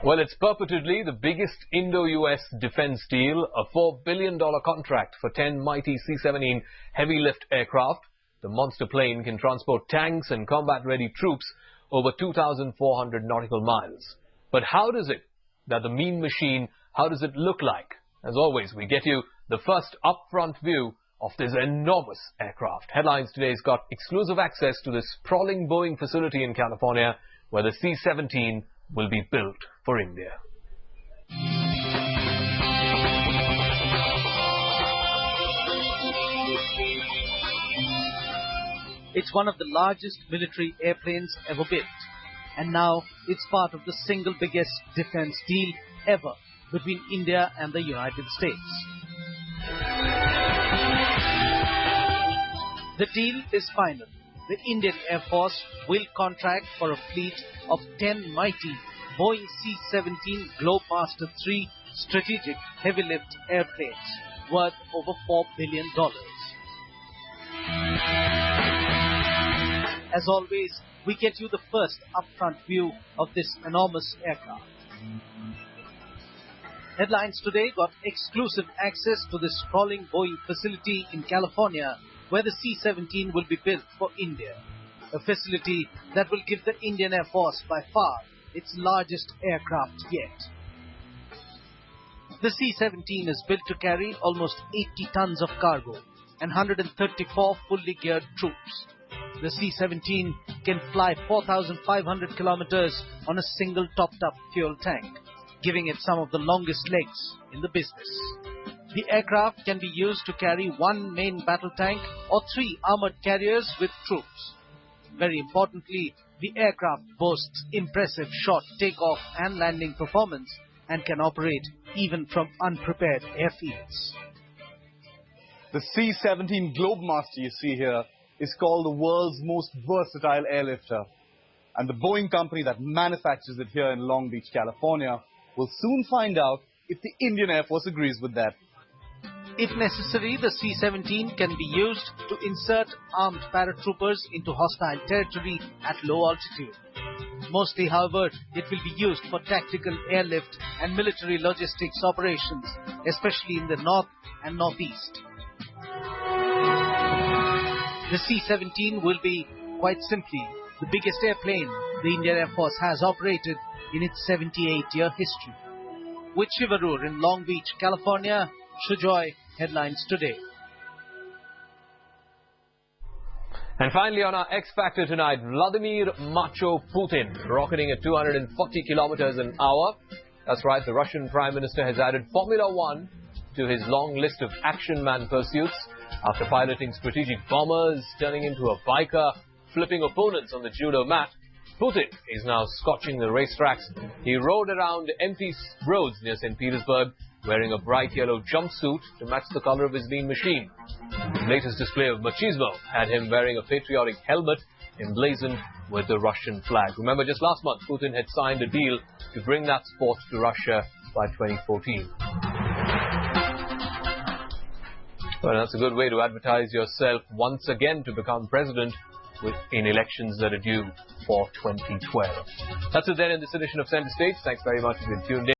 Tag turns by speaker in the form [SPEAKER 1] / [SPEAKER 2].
[SPEAKER 1] Well, it's purportedly the biggest Indo-US defense deal, a $4 billion contract for 10 mighty C-17 heavy-lift aircraft. The monster plane can transport tanks and combat-ready troops over 2,400 nautical miles. But how does the mean machine, how does it look like? As always, we get you the first up-front view of this enormous aircraft. Headlines today's got exclusive access to this sprawling Boeing facility in California where the C-17 will be built for India.
[SPEAKER 2] It's one of the largest military airplanes ever built, and now it's part of the single biggest defense deal ever between India and the United States. The deal is final. The Indian Air Force will contract for a fleet of 10 mighty Boeing C-17 Globemaster III strategic heavy-lift airplanes worth over $4 billion. As always, we get you the first upfront view of this enormous aircraft. Headlines today got exclusive access to this sprawling Boeing facility in California where the C-17 will be built for India, a facility that will give the Indian Air Force by far its largest aircraft yet. The C-17 is built to carry almost 80 tons of cargo and 134 fully geared troops. The C-17 can fly 4,500 kilometers on a single topped-up fuel tank, giving it some of the longest legs in the business. The aircraft can be used to carry one main battle tank or 3 armored carriers with troops. Very importantly, the aircraft boasts impressive short takeoff and landing performance and can operate even from unprepared airfields.
[SPEAKER 3] The C-17 Globemaster you see here is called the world's most versatile airlifter. And the Boeing company that manufactures it here in Long Beach, California, will soon find out if the Indian Air Force agrees with that.
[SPEAKER 2] If necessary, the C-17 can be used to insert armed paratroopers into hostile territory at low altitude. Mostly, however, it will be used for tactical airlift and military logistics operations, especially in the north and northeast. The C-17 will be, quite simply, the biggest airplane the Indian Air Force has operated in its 78-year history. With Shivarur in Long Beach, California, Shujoy, Headlines Today.
[SPEAKER 1] And finally on our X Factor tonight, Vladimir Macho Putin rocketing at 240 kilometers an hour. That's right, the Russian Prime Minister has added Formula One to his long list of action man pursuits after piloting strategic bombers, turning into a biker, flipping opponents on the judo mat. Putin is now scorching the racetracks. He rode around empty roads near St. Petersburg wearing a bright yellow jumpsuit to match the color of his lean machine. His latest display of machismo had him wearing a patriotic helmet emblazoned with the Russian flag. Remember, just last month, Putin had signed a deal to bring that sport to Russia by 2014. Well, that's a good way to advertise yourself once again to become president in elections that are due for 2012. That's it then in this edition of Center Stage. Thanks very much for being tuned in.